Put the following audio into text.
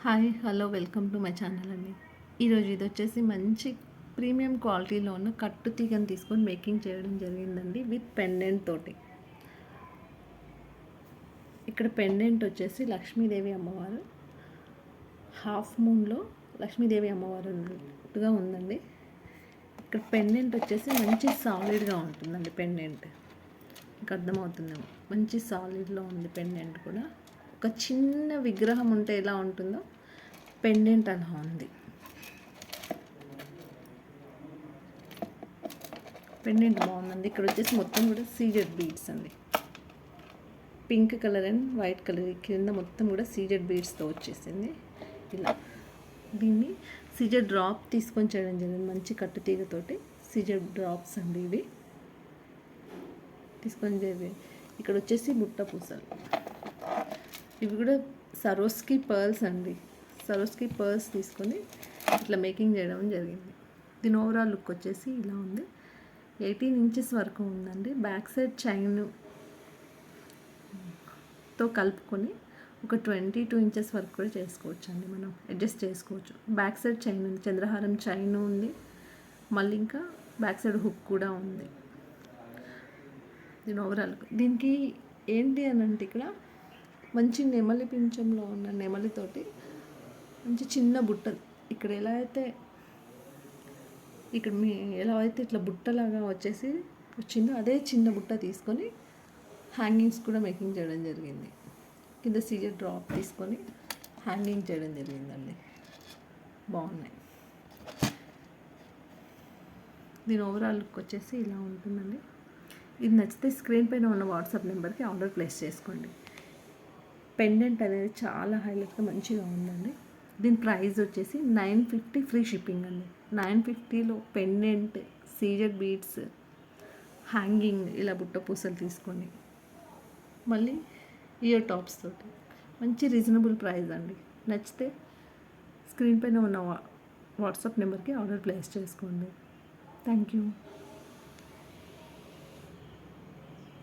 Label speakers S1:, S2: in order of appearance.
S1: Hi hello welcome to my channel అండి. ఈరోజు ఇది వచ్చేసి మంచి ప్రీమియం క్వాలిటీలో ఉన్న కట్టు తీగని తీసుకొని మేకింగ్ చేయడం జరిగిందండి విత్ పెండెంట్ తోటి. ఇక్కడ పెండెంట్ వచ్చేసి లక్ష్మీదేవి అమ్మవారు, హాఫ్ మూన్లో లక్ష్మీదేవి అమ్మవారు ఉన్నట్టుగా ఉందండి. ఇక్కడ పెండెంట్ వచ్చేసి మంచి సాలిడ్గా ఉంటుందండి. పెండెంట్ మీకు అర్థమవుతుందేమో, మంచి సాలిడ్లో ఉంది పెండెంట్ కూడా. ఒక చిన్న విగ్రహం ఉంటే ఎలా ఉంటుందో పెండెంట్ అలా ఉంది. పెండెంట్ బాగుందండి. ఇక్కడ వచ్చేసి మొత్తం కూడా సీజెడ్ బీడ్స్ అండి, pink colour and white colour కింద మొత్తం కూడా సీజెడ్ బీడ్స్తో వచ్చేసింది. ఇలా దీన్ని సీజెడ్ డ్రాప్ తీసుకొని చేయడం జరిగింది. మంచి కట్టు తీగతోటి సీజెడ్ డ్రాప్స్ అండి ఇవి తీసుకొని జరిగింది. ఇక్కడ వచ్చేసి బుట్ట పూసలు, ఇవి కూడా సరోస్కి పర్ల్స్ అండి. సరోస్కి పర్ల్స్ తీసుకొని ఇట్లా మేకింగ్ చేయడం జరిగింది. దీని ఓవరాల్ లుక్ వచ్చేసి ఇలా ఉంది. 18 ఇంచెస్ వరకు ఉందండి. బ్యాక్ సైడ్ చైన్తో కలుపుకొని ఒక 22 ఇంచెస్ వరకు కూడా చేసుకోవచ్చు అండి. మనం అడ్జస్ట్ చేసుకోవచ్చు. బ్యాక్ సైడ్ చైన్ ఉంది, చంద్రహారం చైన్ ఉంది, మళ్ళీ ఇంకా బ్యాక్ సైడ్ హుక్ కూడా ఉంది. దీని ఓవరాల్ దీనికి ఏంటి అని అంటే, ఇక్కడ మంచి నెమలి పింఛంలో ఉన్న నెమలితోటి మంచి చిన్న బుట్ట, ఇక్కడ ఎలా అయితే ఇట్లా బుట్టలాగా వచ్చేసి వచ్చిందో అదే చిన్న బుట్ట తీసుకొని హ్యాంగింగ్స్ కూడా మేకింగ్ చేయడం జరిగింది. కింద సీజర్ డ్రాప్ తీసుకొని హ్యాంగింగ్ చేయడం జరిగిందండి. బాగున్నాయి. దీని ఓవరాల్ లుక్ వచ్చేసి ఇలా ఉంటుందండి. ఇది నచ్చితే స్క్రీన్ పైన ఉన్న వాట్సాప్ నెంబర్కి ఆర్డర్ ప్లేస్ చేసుకోండి. పెండెంట్ అనేది చాలా హైలైట్గా మంచిగా ఉందండి. దీని ప్రైస్ వచ్చేసి 950 ఫ్రీ షిప్పింగ్ అండి. 950లో పెండెంట్, సీజెడ్ బీడ్స్, హ్యాంగింగ్, ఇలా బుట్ట పూసలు తీసుకొని మళ్ళీ ఇయర్ టాప్స్ తోటి మంచి రీజనబుల్ ప్రైస్ అండి. నచ్చితే స్క్రీన్ పైన ఉన్న వాట్సాప్ నెంబర్కి ఆర్డర్ ప్లేస్ చేసుకోండి. Thank you.